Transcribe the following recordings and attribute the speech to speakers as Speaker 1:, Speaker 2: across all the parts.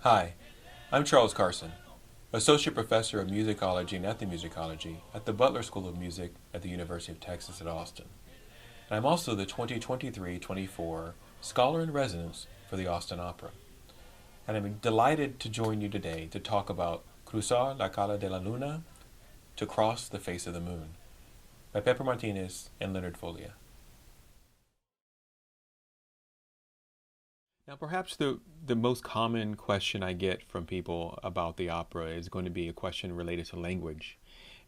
Speaker 1: Hi, I'm Charles Carson, Associate Professor of Musicology and Ethnomusicology at the Butler School of Music at the University of Texas at Austin. And I'm also the 2023-24 Scholar in Residence for the Austin Opera. And I'm delighted to join you today to talk about Cruzar la Cara de la Luna, To Cross the Face of the Moon, by Pepe Martinez and Leonard Folia. Now, perhaps the most common question I get from people about the opera is going to be a question related to language.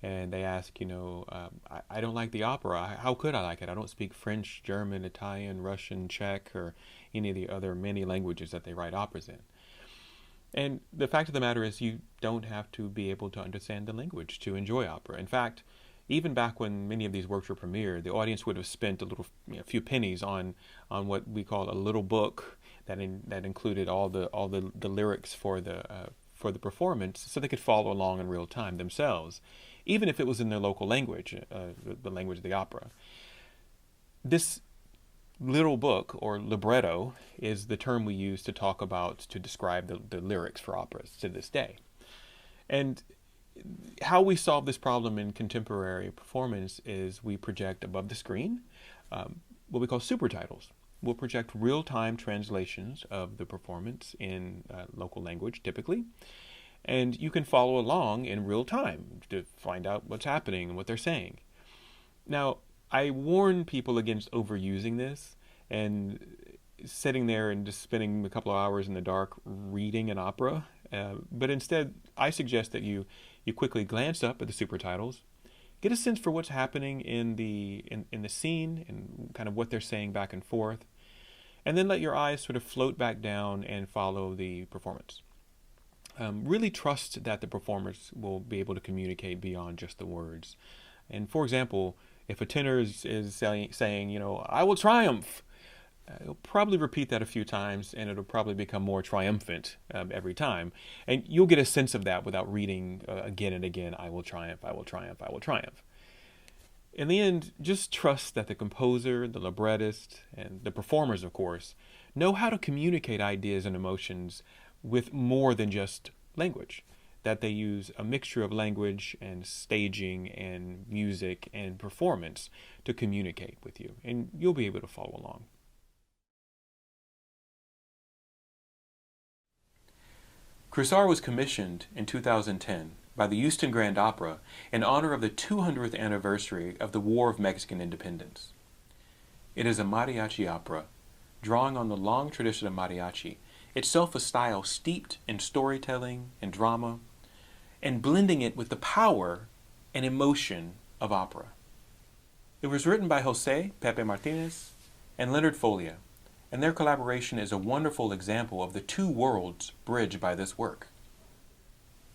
Speaker 1: And they ask, I don't like the opera. How could I like it? I don't speak French, German, Italian, Russian, Czech, or any of the other many languages that they write operas in. And the fact of the matter is you don't have to be able to understand the language to enjoy opera. In fact, even back when many of these works were premiered, the audience would have spent a few pennies on what we call a little book that included all the lyrics for the performance, so they could follow along in real time themselves, even if it was in their local language, the language of the opera. This little book, or libretto, is the term we use to describe the lyrics for operas to this day. And how we solve this problem in contemporary performance is we project above the screen what we call super titles. We'll project real-time translations of the performance in local language, typically, and you can follow along in real time to find out what's happening and what they're saying. Now, I warn people against overusing this and sitting there and just spending a couple of hours in the dark reading an opera, but instead, I suggest that you quickly glance up at the super titles, get a sense for what's happening in the scene and kind of what they're saying back and forth, and then let your eyes sort of float back down and follow the performance. Really trust that the performers will be able to communicate beyond just the words. And for example, if a tenor is saying, I will triumph, he'll probably repeat that a few times, and it'll probably become more triumphant every time. And you'll get a sense of that without reading again and again, I will triumph, I will triumph, I will triumph. In the end, just trust that the composer, the librettist, and the performers, of course, know how to communicate ideas and emotions with more than just language. That they use a mixture of language and staging and music and performance to communicate with you, and you'll be able to follow along. Cruzar was commissioned in 2010 by the Houston Grand Opera in honor of the 200th anniversary of the War of Mexican Independence. It is a mariachi opera, drawing on the long tradition of mariachi, itself a style steeped in storytelling and drama, and blending it with the power and emotion of opera. It was written by Jose Pepe Martinez and Leonard Folia, and their collaboration is a wonderful example of the two worlds bridged by this work.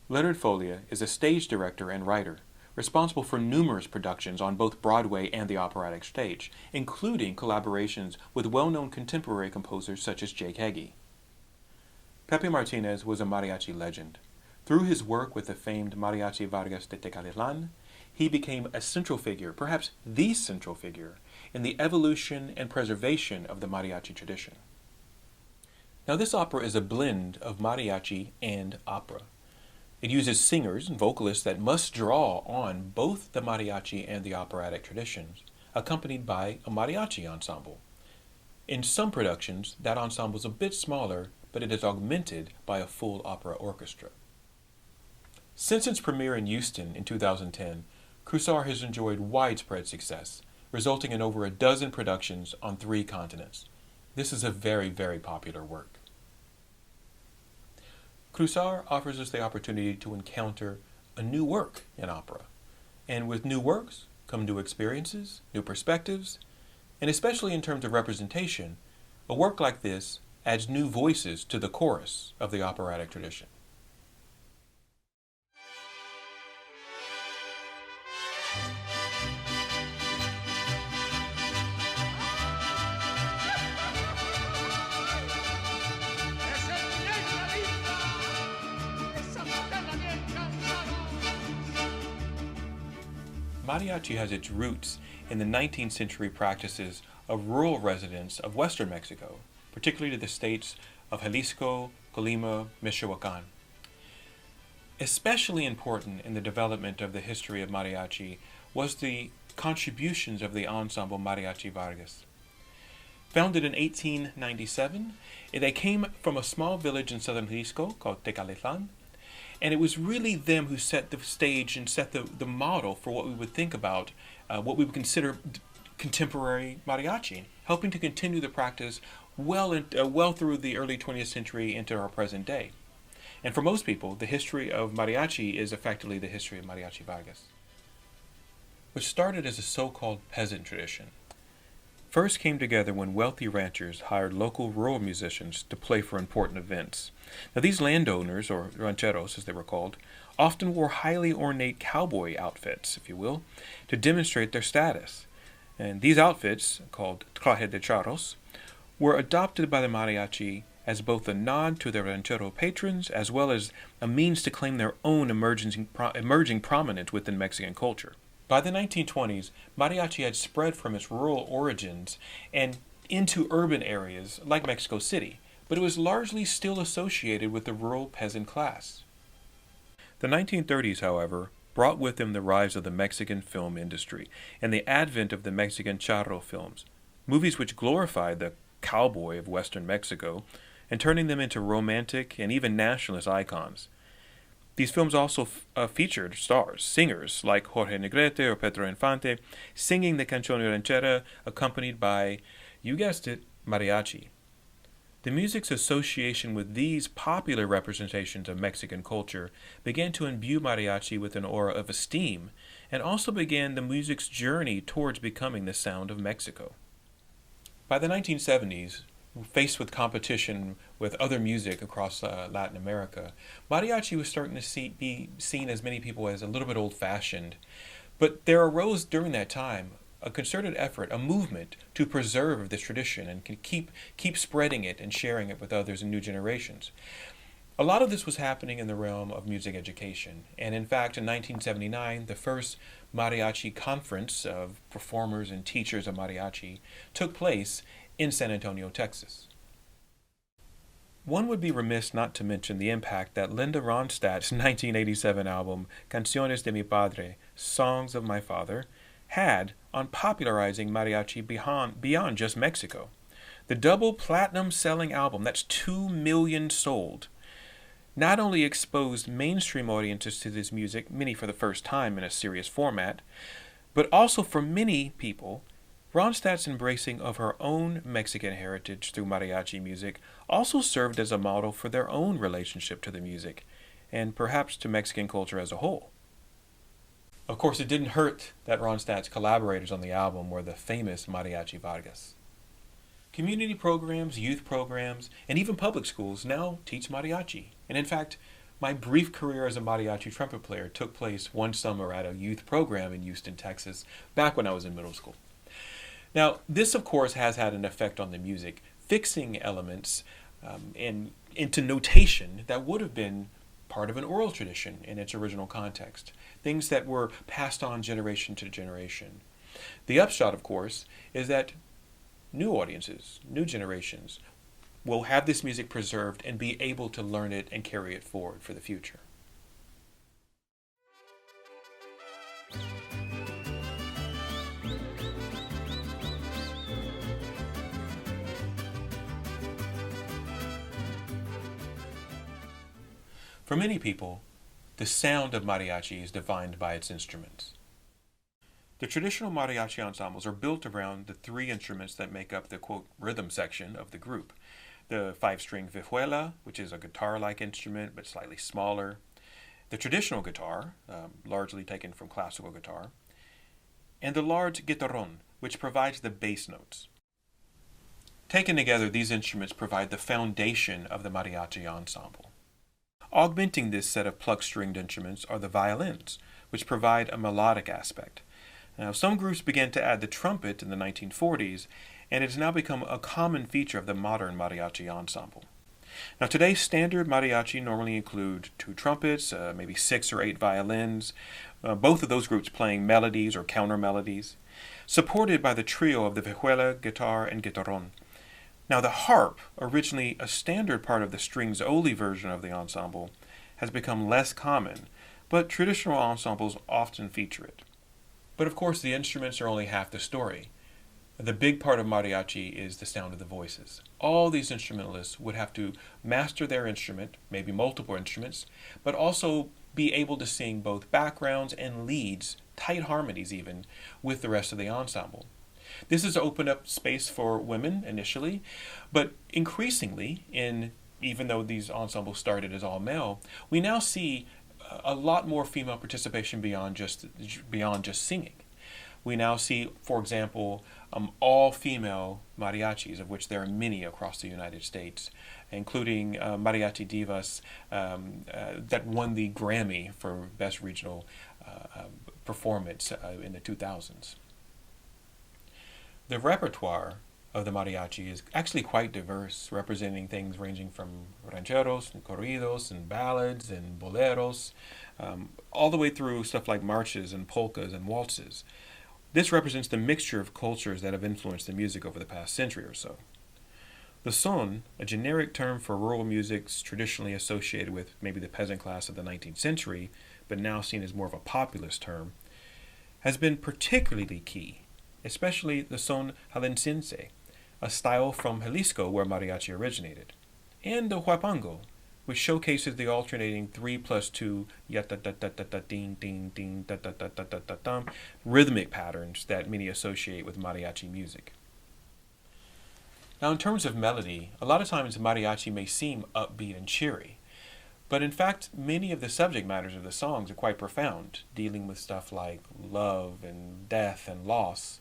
Speaker 1: Leonard Folia is a stage director and writer, responsible for numerous productions on both Broadway and the operatic stage, including collaborations with well-known contemporary composers such as Jake Heggie. Pepe Martinez was a mariachi legend. Through his work with the famed Mariachi Vargas de Tecalitlan, he became a central figure, perhaps the central figure, in the evolution and preservation of the mariachi tradition. Now, this opera is a blend of mariachi and opera. It uses singers and vocalists that must draw on both the mariachi and the operatic traditions, accompanied by a mariachi ensemble. In some productions, that ensemble is a bit smaller, but it is augmented by a full opera orchestra. Since its premiere in Houston in 2010, Cruzar has enjoyed widespread success, resulting in over a dozen productions on 3 continents. This is a very, very popular work. Cruzar offers us the opportunity to encounter a new work in opera. And with new works come new experiences, new perspectives, and especially in terms of representation, a work like this adds new voices to the chorus of the operatic tradition. Mariachi has its roots in the 19th century practices of rural residents of western Mexico, particularly the states of Jalisco, Colima, Michoacan. Especially important in the development of the history of mariachi was the contributions of the ensemble Mariachi Vargas. Founded in 1897, they came from a small village in southern Jalisco called Tecalitlan, and it was really them who set the stage and set the model for what we would think about, what we would consider contemporary mariachi, helping to continue the practice well through the early 20th century into our present day. And for most people, the history of mariachi is effectively the history of Mariachi Vargas, which started as a so-called peasant tradition. First came together when wealthy ranchers hired local rural musicians to play for important events. Now these landowners, or rancheros as they were called, often wore highly ornate cowboy outfits, if you will, to demonstrate their status. And these outfits, called traje de charros, were adopted by the mariachi as both a nod to their ranchero patrons as well as a means to claim their own emerging prominence within Mexican culture. By the 1920s, mariachi had spread from its rural origins and into urban areas like Mexico City, but it was largely still associated with the rural peasant class. The 1930s, however, brought with them the rise of the Mexican film industry and the advent of the Mexican charro films, movies which glorified the cowboy of western Mexico and turning them into romantic and even nationalist icons. These films also featured stars, singers like Jorge Negrete or Pedro Infante, singing the canción ranchera accompanied by, you guessed it, mariachi. The music's association with these popular representations of Mexican culture began to imbue mariachi with an aura of esteem and also began the music's journey towards becoming the sound of Mexico. By the 1970s, faced with competition with other music across Latin America, mariachi was starting to be seen as many people as a little bit old-fashioned. But there arose during that time a concerted effort, a movement to preserve this tradition and can keep spreading it and sharing it with others and new generations. A lot of this was happening in the realm of music education, and in fact in 1979 the first mariachi conference of performers and teachers of mariachi took place in San Antonio, Texas. One would be remiss not to mention the impact that Linda Ronstadt's 1987 album Canciones de mi Padre, Songs of My Father, had on popularizing mariachi beyond just Mexico. The double platinum selling album, that's 2 million sold, not only exposed mainstream audiences to this music, many for the first time in a serious format, but also for many people, Ronstadt's embracing of her own Mexican heritage through mariachi music also served as a model for their own relationship to the music, and perhaps to Mexican culture as a whole. Of course, it didn't hurt that Ronstadt's collaborators on the album were the famous Mariachi Vargas. Community programs, youth programs, and even public schools now teach mariachi. And in fact, my brief career as a mariachi trumpet player took place one summer at a youth program in Houston, Texas, back when I was in middle school. Now, this of course has had an effect on the music, fixing elements into notation that would have been part of an oral tradition in its original context, things that were passed on generation to generation. The upshot, of course, is that new audiences, new generations, will have this music preserved and be able to learn it and carry it forward for the future. For many people, the sound of mariachi is defined by its instruments. The traditional mariachi ensembles are built around the 3 instruments that make up the, quote, rhythm section of the group. The 5-string vihuela, which is a guitar-like instrument but slightly smaller. The traditional guitar, largely taken from classical guitar. And the large guitarrón, which provides the bass notes. Taken together, these instruments provide the foundation of the mariachi ensemble. Augmenting this set of plucked-stringed instruments are the violins, which provide a melodic aspect. Now, some groups began to add the trumpet in the 1940s, and it has now become a common feature of the modern mariachi ensemble. Now, today's standard mariachi normally include 2 trumpets, maybe 6 or 8 violins, both of those groups playing melodies or counter melodies, supported by the trio of the vihuela, guitar, and guitarrón.
Speaker 2: Now, the harp, originally a standard part of the strings-only version of the ensemble, has become less common, but traditional ensembles often feature it. But of course, the instruments are only half the story. The big part of mariachi is the sound of the voices. All these instrumentalists would have to master their instrument, maybe multiple instruments, but also be able to sing both backgrounds and leads, tight harmonies even, with the rest of the ensemble. This has opened up space for women initially, but increasingly, even though these ensembles started as all male, we now see a lot more female participation beyond just singing. We now see, for example, all-female mariachis, of which there are many across the United States, including mariachi divas that won the Grammy for Best Regional Performance in the 2000s. The repertoire of the mariachi is actually quite diverse, representing things ranging from rancheros and corridos and ballads and boleros, all the way through stuff like marches and polkas and waltzes. This represents the mixture of cultures that have influenced the music over the past century or so. The son, a generic term for rural musics traditionally associated with maybe the peasant class of the 19th century, but now seen as more of a populist term, has been particularly key, especially the son jalisciense, a style from Jalisco where mariachi originated, and the huapango, which showcases the alternating 3+2 yata-ta-ta-ta-ta-ding ding ding ta-ta-ta-ta-ta-ta rhythmic patterns that many associate with mariachi music. Now, in terms of melody, a lot of times mariachi may seem upbeat and cheery, but in fact, many of the subject matters of the songs are quite profound, dealing with stuff like love and death and loss.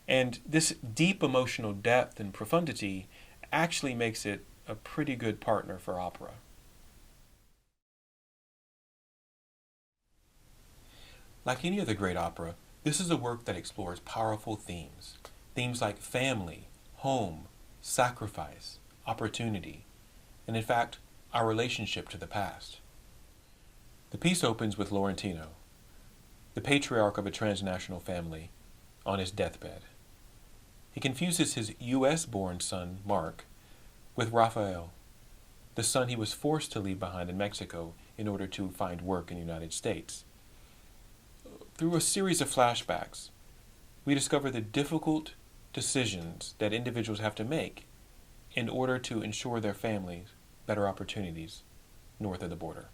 Speaker 2: And this deep emotional depth and profundity actually makes it a pretty good partner for opera. Like any other great opera, this is a work that explores powerful themes. Themes like family, home, sacrifice, opportunity, and in fact, our relationship to the past. The piece opens with Laurentino, the patriarch of a transnational family, on his deathbed. He confuses his U.S.-born son, Mark, with Rafael, the son he was forced to leave behind in Mexico in order to find work in the United States. Through a series of flashbacks, we discover the difficult decisions that individuals have to make in order to ensure their families better opportunities north of the border.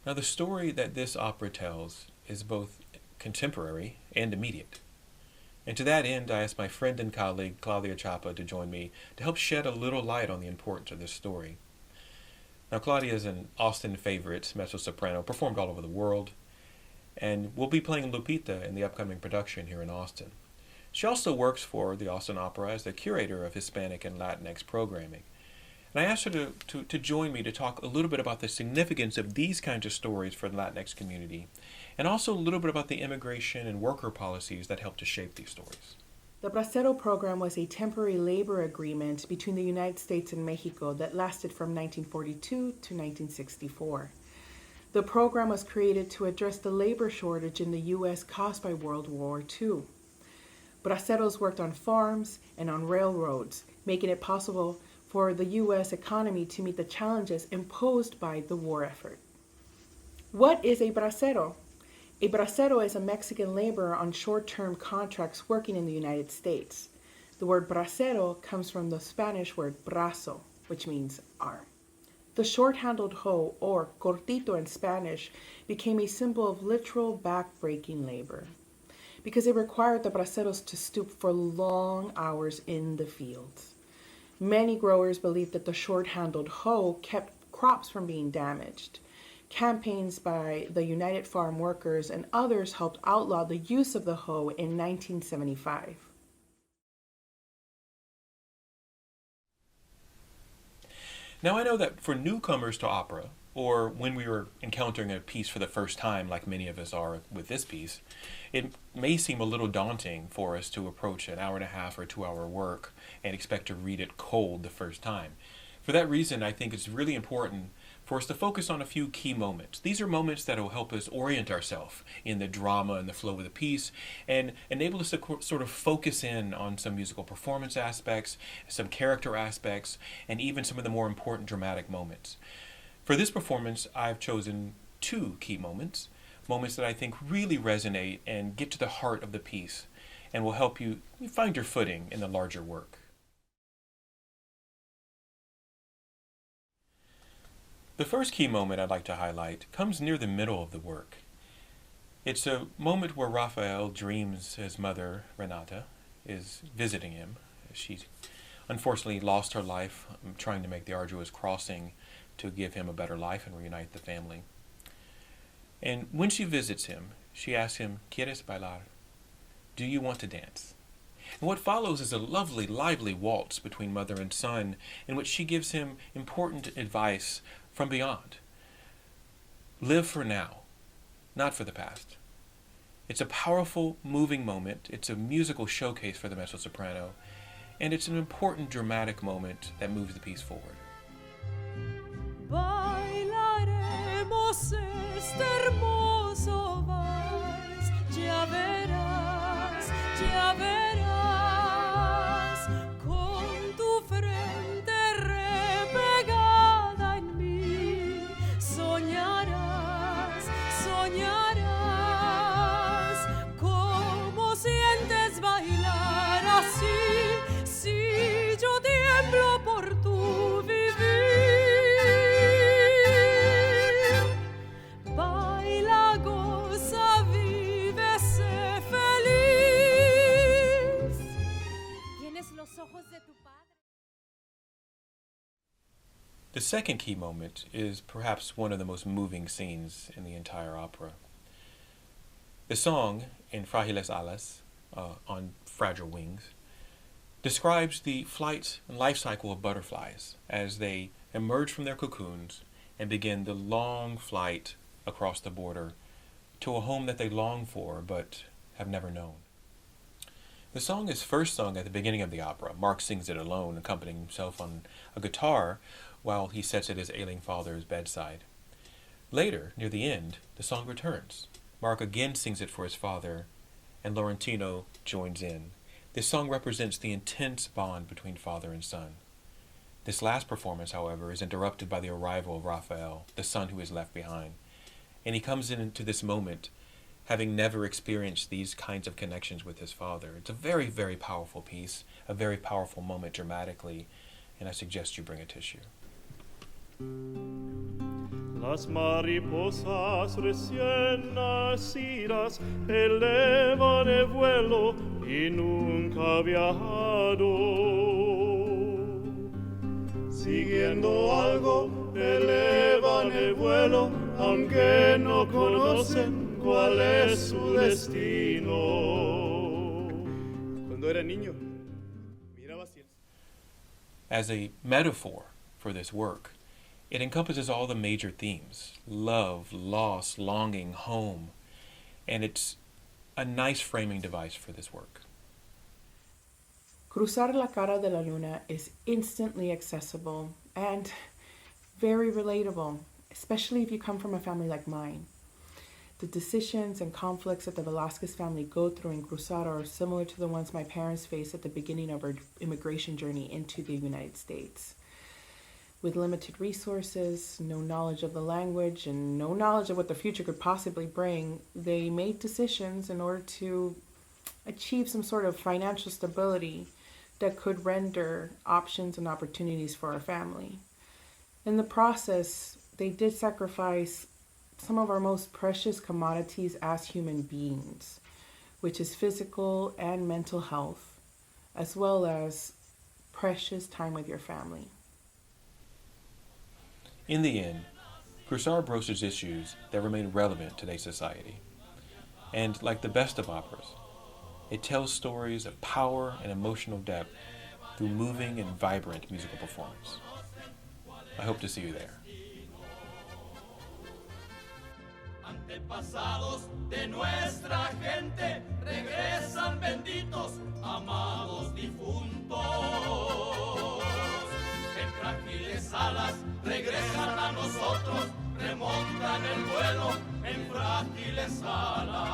Speaker 2: Now, the story that this opera tells is both contemporary and immediate. And to that end, I asked my friend and colleague, Claudia Chapa, to join me to help shed a little light on the importance of this story. Now, Claudia is an Austin favorite, mezzo-soprano, performed all over the world, and will be playing Lupita in the upcoming production here in Austin. She also works for the Austin Opera as the curator of Hispanic and Latinx programming. And I asked her to join me to talk a little bit about the significance of these kinds of stories for the Latinx community, and also a little bit about the immigration and worker policies that help to shape these stories.
Speaker 3: The Bracero program was a temporary labor agreement between the United States and Mexico that lasted from 1942 to 1964. The program was created to address the labor shortage in the U.S. caused by World War II. Braceros worked on farms and on railroads, making it possible for the U.S. economy to meet the challenges imposed by the war effort. What is a bracero? A bracero is a Mexican laborer on short-term contracts working in the United States. The word bracero comes from the Spanish word brazo, which means arm. The short-handled hoe, or cortito in Spanish, became a symbol of literal back-breaking labor because it required the braceros to stoop for long hours in the fields. Many growers believed that the short-handled hoe kept crops from being damaged. Campaigns by the United Farm Workers and others helped outlaw the use of the hoe in 1975.
Speaker 2: Now, I know that for newcomers to opera, or when we were encountering a piece for the first time, like many of us are with this piece, it may seem a little daunting for us to approach an hour and a half or 2-hour work and expect to read it cold the first time. For that reason, I think it's really important for us to focus on a few key moments. These are moments that will help us orient ourselves in the drama and the flow of the piece and enable us to sort of focus in on some musical performance aspects, some character aspects, and even some of the more important dramatic moments. For this performance, I've chosen two key moments that I think really resonate and get to the heart of the piece and will help you find your footing in the larger work. The first key moment I'd like to highlight comes near the middle of the work. It's a moment where Raphael dreams his mother, Renata, is visiting him. She unfortunately lost her life trying to make the arduous crossing to give him a better life and reunite the family. And when she visits him, she asks him, ¿Quieres bailar? Do you want to dance? And what follows is a lovely, lively waltz between mother and son in which she gives him important advice from beyond. Live for now, not for the past. It's a powerful, moving moment. It's a musical showcase for the mezzo-soprano, and it's an important dramatic moment that moves the piece forward.
Speaker 4: Bailaremos este hermoso vals, ya verás, con tu frente repegada en mí, soñarás, cómo sientes bailar así, si yo tiemblo por tu vivir. Baila, goza, vive, sé feliz. Tienes los ojos de tu padre.
Speaker 2: The second key moment is perhaps one of the most moving scenes in the entire opera. The song, in Frágiles Alas, on Fragile Wings, describes the flight and life cycle of butterflies as they emerge from their cocoons and begin the long flight across the border to a home that they long for but have never known. The song is first sung at the beginning of the opera. Mark sings it alone, accompanying himself on a guitar while he sits at his ailing father's bedside. Later, near the end, the song returns. Mark again sings it for his father, and Laurentino joins in. This song represents the intense bond between father and son. This last performance, however, is interrupted by the arrival of Raphael, the son who is left behind. And he comes into this moment having never experienced these kinds of connections with his father. It's a very, very powerful piece, a very powerful moment dramatically, and I suggest you bring a tissue.
Speaker 5: Las mariposas recién nacidas elevan el vuelo y nunca viajado. Siguiendo algo, elevan el vuelo, aunque no conocen cuál es su destino. Cuando era niño, miraba hacia el...
Speaker 2: As a metaphor for this work, it encompasses all the major themes: love, loss, longing, home, and it's a nice framing device for this work.
Speaker 3: Cruzar la Cara de la Luna is instantly accessible and very relatable, especially if you come from a family like mine. The decisions and conflicts that the Velasquez family go through in Cruzar are similar to the ones my parents faced at the beginning of our immigration journey into the United States. With limited resources, no knowledge of the language, and no knowledge of what the future could possibly bring, they made decisions in order to achieve some sort of financial stability that could render options and opportunities for our family. In the process, they did sacrifice some of our most precious commodities as human beings, which is physical and mental health, as well as precious time with your family.
Speaker 2: In the end, Cruzar broaches issues that remain relevant to today's society. And like the best of operas, it tells stories of power and emotional depth through moving and vibrant musical performance. I hope to see you there.
Speaker 6: Antepasados de nuestra gente regresan benditos, amados difuntos. En frágiles alas regresan a nosotros. les a la